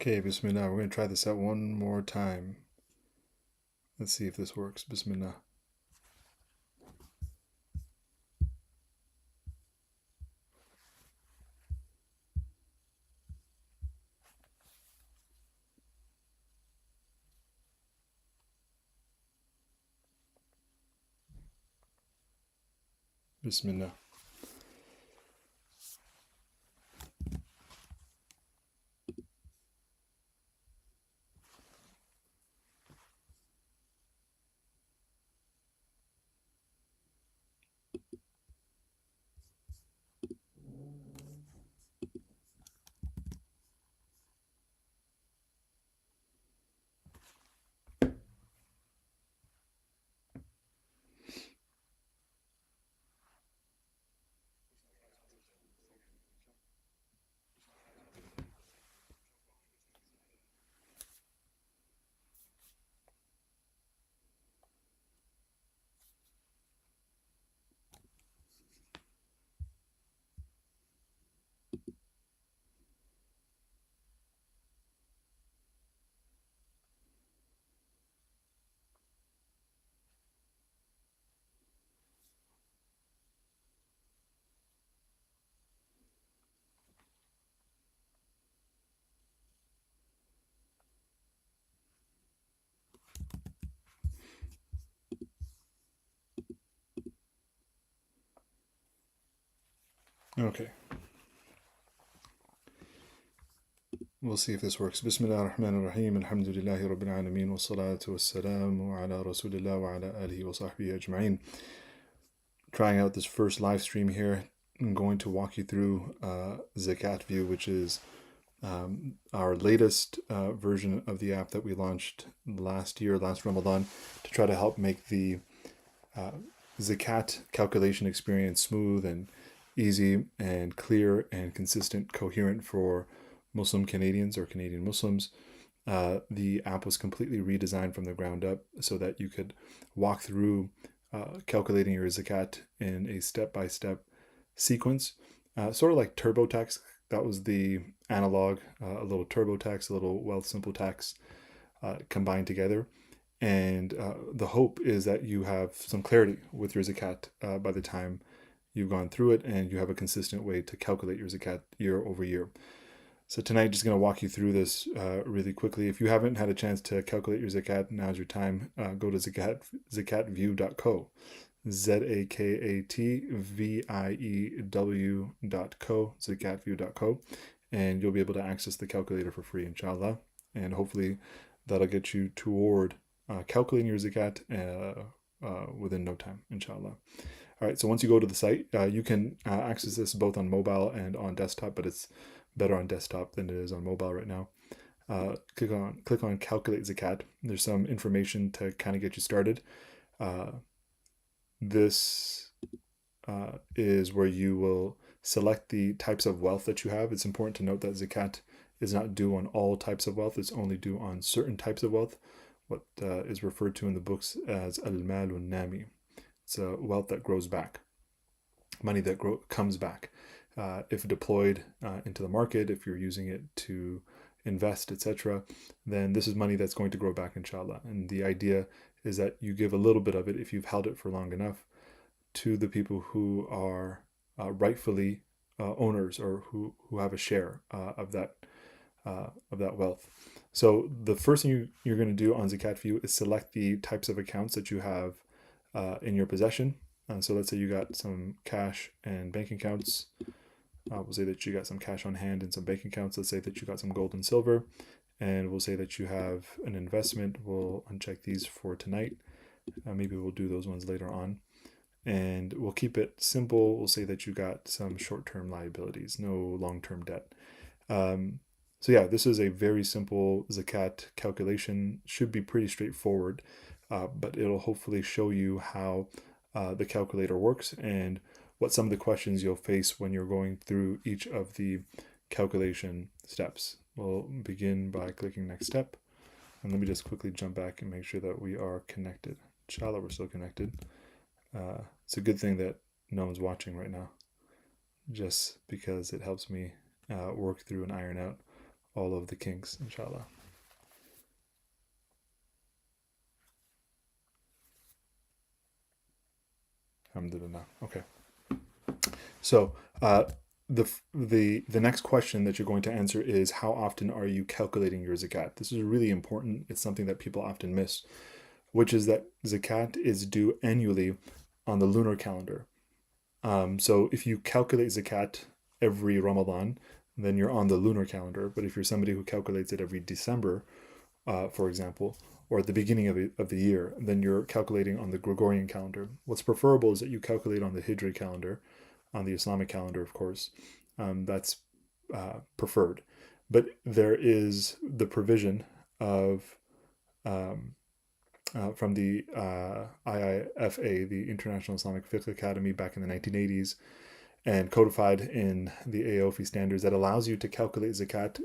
Okay, Bismillah. We're going to try this out one more time. Let's see if this works. Bismillah. Bismillah. Okay. We'll see if this works. Bismillah ar-Rahman ar-Rahim. Alhamdulillahi Rabbil Alameen. Wa salatu wa salamu ala Rasulillah wa ala alihi wa sahbihi ajma'in. Trying out this first live stream here. I'm going to walk you through ZakatView, which is our latest version of the app that we launched last Ramadan, to try to help make the zakat calculation experience smooth and easy and clear and consistent, coherent for Muslim Canadians or Canadian Muslims. The app was completely redesigned from the ground up so that you could walk through calculating your zakat in a step-by-step sequence, sort of like TurboTax. That was the analog, a little TurboTax, a little Wealth Simple Tax combined together. And the hope is that you have some clarity with your zakat by the time you've gone through it, and you have a consistent way to calculate your zakat year over year. So tonight, just going to walk you through this really quickly. If you haven't had a chance to calculate your zakat, now's your time. Go to ZakatView.co, ZakatView.co, ZakatView.co, and you'll be able to access the calculator for free, inshallah. And hopefully that'll get you toward calculating your zakat within no time, inshallah. All right, so once you go to the site, you can access this both on mobile and on desktop, but it's better on desktop than it is on mobile right now. Click on Calculate Zakat. There's some information to kind of get you started. This is where you will select the types of wealth that you have. It's important to note that zakat is not due on all types of wealth. It's only due on certain types of wealth, what is referred to in the books as al-malun nami. It's a wealth that grows back, money that comes back. If deployed into the market, if you're using it to invest, etc., then this is money that's going to grow back, inshallah. And the idea is that you give a little bit of it, if you've held it for long enough, to the people who are rightfully owners, or who have a share of that wealth. So the first thing you're going to do on ZakatView is select the types of accounts that you have in your possession. So let's say you got some cash and bank accounts. We'll say that you got some cash on hand and some bank accounts. Let's say that you got some gold and silver, and we'll say that you have an investment. We'll uncheck these for tonight. Maybe we'll do those ones later on, and we'll keep it simple. We'll say that you got some short-term liabilities, no long-term debt. So yeah, this is a very simple zakat calculation. Should be pretty straightforward, but it'll hopefully show you how the calculator works and what some of the questions you'll face when you're going through each of the calculation steps. We'll begin by clicking next step. And let me just quickly jump back and make sure that we are connected. Inshallah, we're still connected. It's a good thing that no one's watching right now, just because it helps me work through and iron out all of the kinks, inshallah. Alhamdulillah. Okay. So the next question that you're going to answer is, how often are you calculating your zakat? This is really important. It's something that people often miss, which is that zakat is due annually on the lunar calendar. So if you calculate zakat every Ramadan, then you're on the lunar calendar. But if you're somebody who calculates it every December, for example, or at the beginning of the year, then you're calculating on the Gregorian calendar. What's preferable is that you calculate on the Hijri calendar, on the Islamic calendar, of course. That's preferred. But there is the provision of from the IIFA, the International Islamic Fiqh Academy, back in the 1980s, and codified in the AOFI standards, that allows you to calculate zakat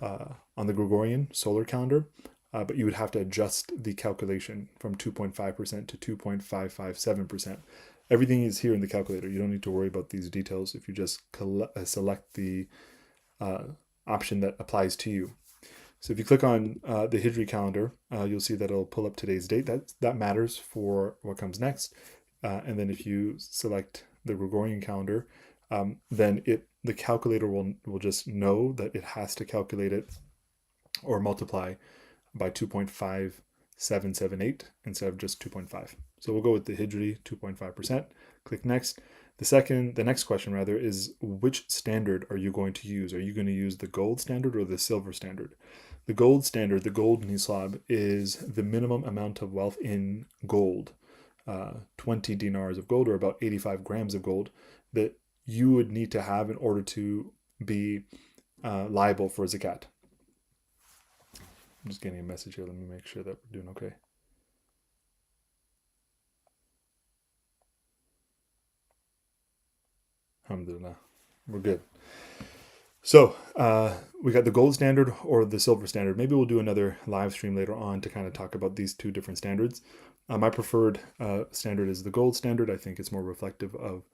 on the Gregorian solar calendar, but you would have to adjust the calculation from 2.5% to 2.557%. Everything is here in the calculator. You don't need to worry about these details if you just select the option that applies to you. So if you click on the Hijri calendar, you'll see that it'll pull up today's date. That matters for what comes next. And then if you select the Gregorian calendar, then the calculator will just know that it has to calculate it or multiply by 2.5778 instead of just 2.5. So we'll go with the Hijri 2.5%. Click next. The next question rather is, which standard are you going to use? Are you going to use the gold standard or the silver standard? The gold standard, the gold nisab, is the minimum amount of wealth in gold, 20 dinars of gold, or about 85 grams of gold, that you would need to have in order to be liable for zakat. I'm just getting a message here. Let me make sure that we're doing okay. Alhamdulillah. We're good. So we got the gold standard or the silver standard. Maybe we'll do another live stream later on to kind of talk about these two different standards. My preferred standard is the gold standard. I think it's more reflective of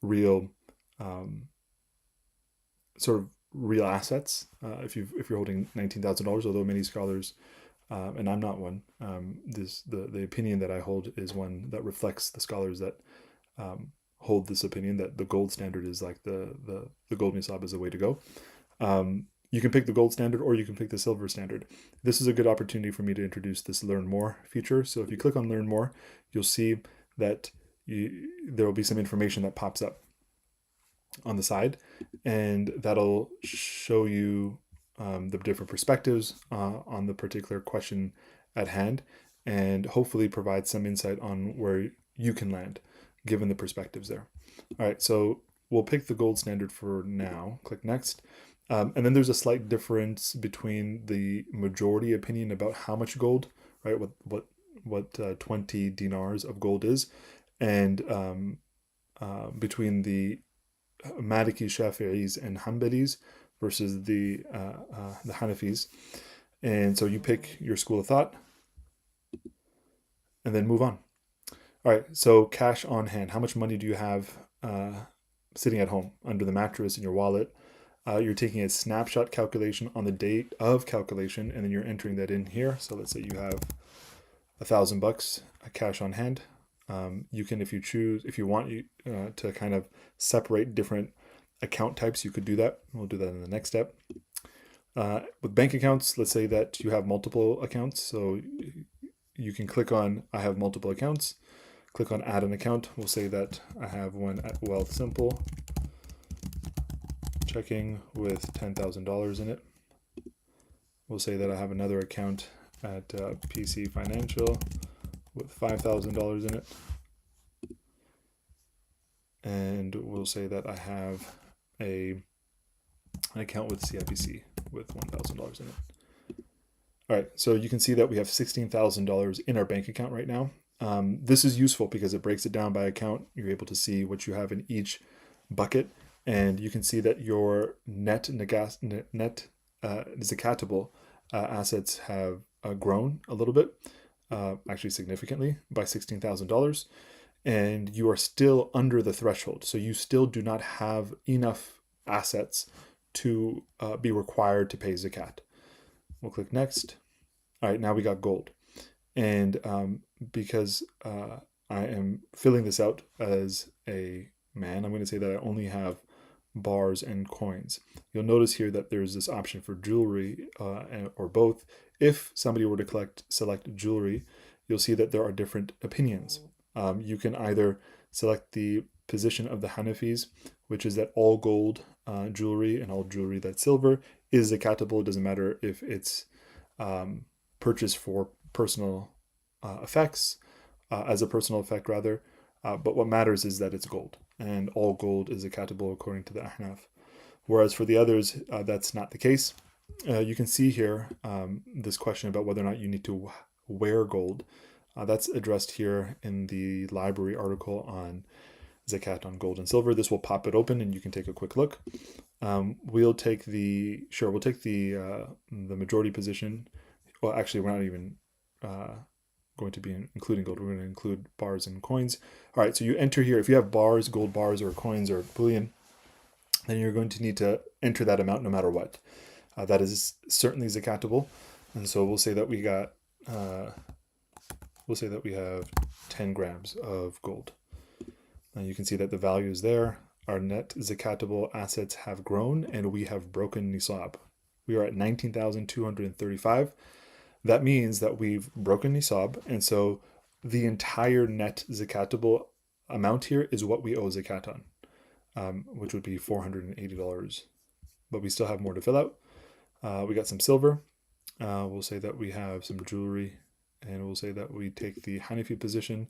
real sort of real assets. If you're holding $19,000, although many scholars, and I'm not one, the opinion that I hold is one that reflects the scholars that hold this opinion, that the gold standard is like the gold nisab is the way to go. You can pick the gold standard or you can pick the silver standard. This is a good opportunity for me to introduce this Learn More feature. So if you click on Learn More, you'll see that there will be some information that pops up on the side, and that'll show you the different perspectives on the particular question at hand, and hopefully provide some insight on where you can land given the perspectives there. All right, so we'll pick the gold standard for now. Click next. And then there's a slight difference between the majority opinion about how much gold, right? What 20 dinars of gold is, and between the Maliki, Shafi'is, and Hanbalis versus the Hanafis. And so you pick your school of thought, and then move on. All right, so cash on hand. How much money do you have sitting at home under the mattress in your wallet? You're taking a snapshot calculation on the date of calculation, and then you're entering that in here. So let's say you have $1,000 cash on hand. You can, if you want to kind of separate different account types, you could do that. We'll do that in the next step. With bank accounts, let's say that you have multiple accounts. So you can click on I have multiple accounts. Click on add an account. We'll say that I have one at Wealth Simple checking with $10,000 in it. We'll say that I have another account at PC Financial with $5,000 in it. And we'll say that I have an account with CIBC with $1,000 in it. All right, so you can see that we have $16,000 in our bank account right now. This is useful because it breaks it down by account. You're able to see what you have in each bucket, and you can see that your net zakatable assets have grown a little bit, actually significantly, by $16,000, and you are still under the threshold. So you still do not have enough assets to be required to pay zakat. We'll click next. All right, now we got gold. And because I am filling this out as a man, I'm going to say that I only have bars and coins. You'll notice here that there's this option for jewelry or both. If somebody were to select jewelry, you'll see that there are different opinions. You can either select the position of the Hanafis, which is that all gold jewelry and all jewelry that's silver is zakatable. It doesn't matter if it's purchased for personal effects, as a personal effect rather, but what matters is that it's gold, and all gold is zakatable according to the Ahnaf. Whereas for the others, that's not the case. You can see here this question about whether or not you need to wear gold. That's addressed here in the library article on zakat on gold and silver. This will pop it open and you can take a quick look. We'll take the majority position. Well, actually, we're not even going to be including gold. We're going to include bars and coins. All right, so you enter here. If you have bars, gold bars, or coins, or bullion, then you're going to need to enter that amount no matter what. That is certainly zakatable. And so we'll say that we got, we'll say that we have 10 grams of gold. Now you can see that the value is there. Our net zakatable assets have grown and we have broken nisab. We are at 19,235. That means that we've broken nisab, and so the entire net zakatable amount here is what we owe zakat on, which would be $480. But we still have more to fill out. We got some silver. We'll say that we have some jewelry, and we'll say that we take the Hanafi position,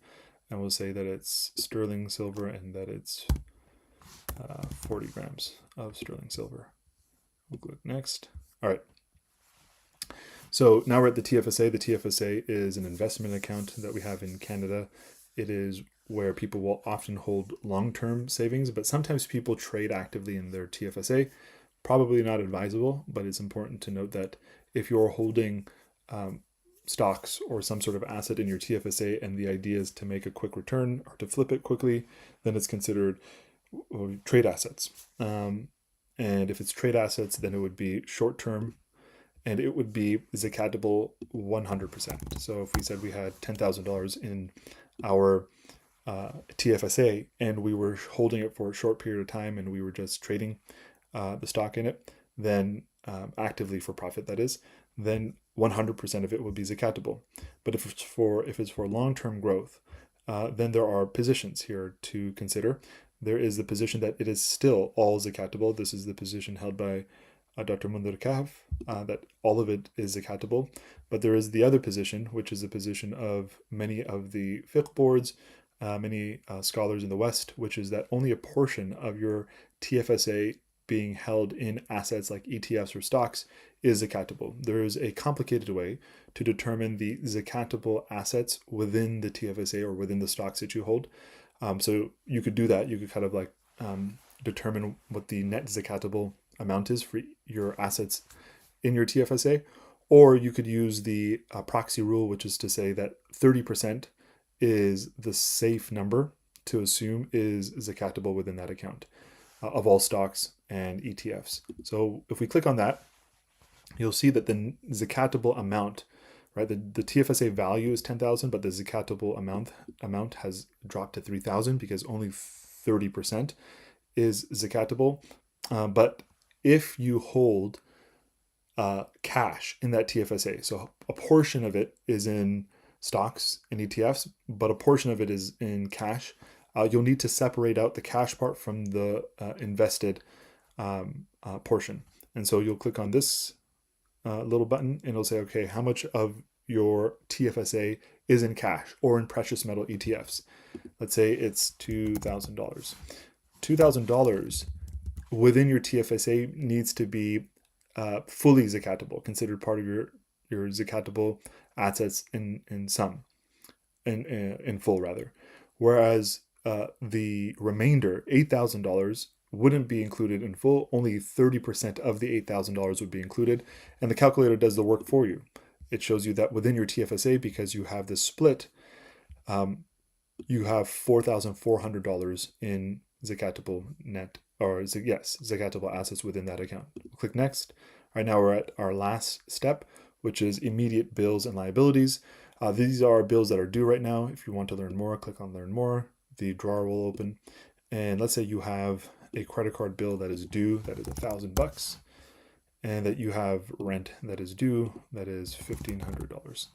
and we'll say that it's sterling silver and that it's 40 grams of sterling silver. We'll click next. All right. So now we're at the TFSA. The TFSA is an investment account that we have in Canada. It is where people will often hold long-term savings, but sometimes people trade actively in their TFSA. Probably not advisable, but it's important to note that if you're holding stocks or some sort of asset in your TFSA and the idea is to make a quick return or to flip it quickly, then it's considered trade assets. And if it's trade assets, then it would be short-term, and it would be zakatable 100%. So if we said we had $10,000 in our TFSA and we were holding it for a short period of time and we were just trading the stock in it, then actively for profit, that is, then 100% of it would be zakatable. But if it's for long-term growth, then there are positions here to consider. There is the position that it is still all zakatable. This is the position held by Dr. Mundir Kahf, that all of it is zakatable. But there is the other position, which is the position of many of the fiqh boards, many scholars in the West, which is that only a portion of your TFSA being held in assets like ETFs or stocks is zakatable. There is a complicated way to determine the zakatable assets within the TFSA or within the stocks that you hold. So you could do that. You could kind of like determine what the net zakatable amount is for your assets in your TFSA, or you could use the proxy rule, which is to say that 30% is the safe number to assume is zakatable within that account of all stocks and ETFs. So if we click on that, you'll see that the zakatable amount, right? The TFSA value is 10,000, but the zakatable amount has dropped to 3,000 because only 30% is zakatable. But if you hold cash in that TFSA, so a portion of it is in stocks and ETFs, but a portion of it is in cash, you'll need to separate out the cash part from the invested portion. And so you'll click on this little button and it'll say, okay, how much of your TFSA is in cash or in precious metal ETFs? Let's say it's $2,000. $2,000 within your TFSA needs to be fully zakatable, considered part of your zakatable assets in full rather. Whereas the remainder, $8,000, wouldn't be included in full. Only 30% of the $8,000 would be included, and the calculator does the work for you. It shows you that within your TFSA, because you have this split, you have $4,400 in zakatable net yes, zakatable assets within that account. We'll click next. Right now we're at our last step, which is immediate bills and liabilities. These are bills that are due right now. If you want to learn more, click on learn more. The drawer will open. And let's say you have a credit card bill that is due, that is $1,000, and that you have rent that is due, that is $1,500.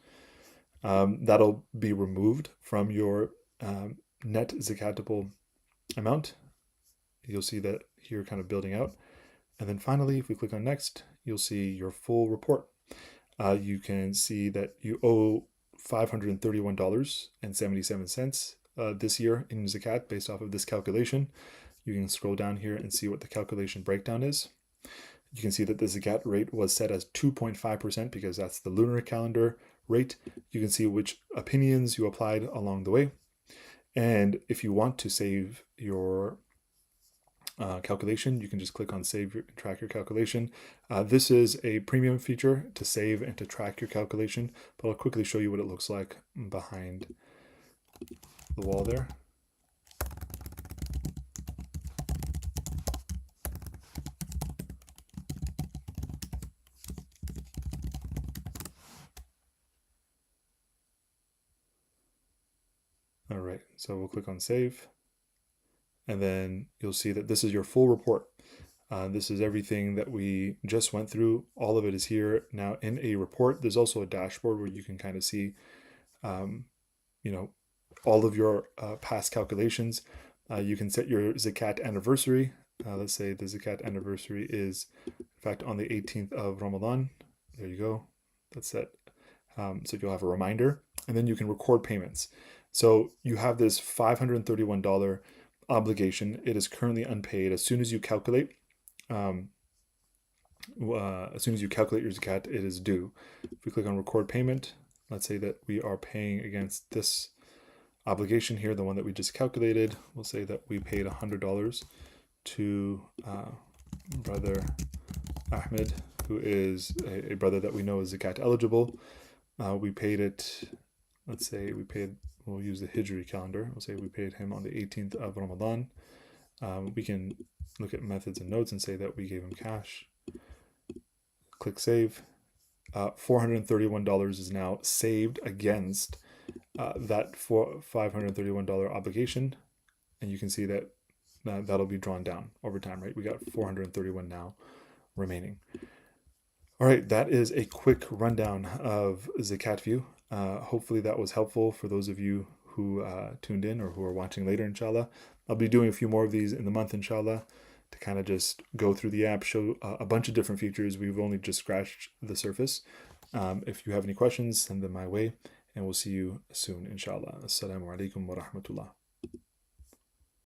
That'll be removed from your net zakatable amount. You'll see that here kind of building out. And then finally, if we click on next, you'll see your full report. You can see that you owe $531.77 this year in zakat based off of this calculation. You can scroll down here and see what the calculation breakdown is. You can see that the zakat rate was set as 2.5% because that's the lunar calendar rate. You can see which opinions you applied along the way. And if you want to save your calculation, you can just click on save and track your calculation. This is a premium feature to save and to track your calculation, but I'll quickly show you what it looks like behind the wall there. All right, so we'll click on save, and then you'll see that this is your full report. This is everything that we just went through. All of it is here now in a report. There's also a dashboard where you can kind of see, all of your past calculations. You can set your zakat anniversary. Let's say the zakat anniversary is, in fact, on the 18th of Ramadan. There you go. That's set. So you'll have a reminder, and then you can record payments. So you have this $531 obligation. It is currently unpaid. As soon as you calculate, your zakat, it is due. If we click on record payment, let's say that we are paying against this obligation here, the one that we just calculated. We'll say that we paid $100 to brother Ahmed, who is a brother that we know is zakat eligible. We paid it, let's say we'll use the Hijri calendar. We'll say we paid him on the 18th of Ramadan. We can look at methods and notes and say that we gave him cash. Click save. $431 is now saved against that $531 obligation. And you can see that that'll be drawn down over time, right? We got 431 now remaining. All right, that is a quick rundown of ZakatView. Hopefully that was helpful for those of you who tuned in or who are watching later, inshallah. I'll be doing a few more of these in the month, inshallah, to kind of just go through the app, show a bunch of different features. We've only just scratched the surface. If you have any questions, send them my way, and we'll see you soon, inshallah. Assalamu alaikum wa rahmatullah.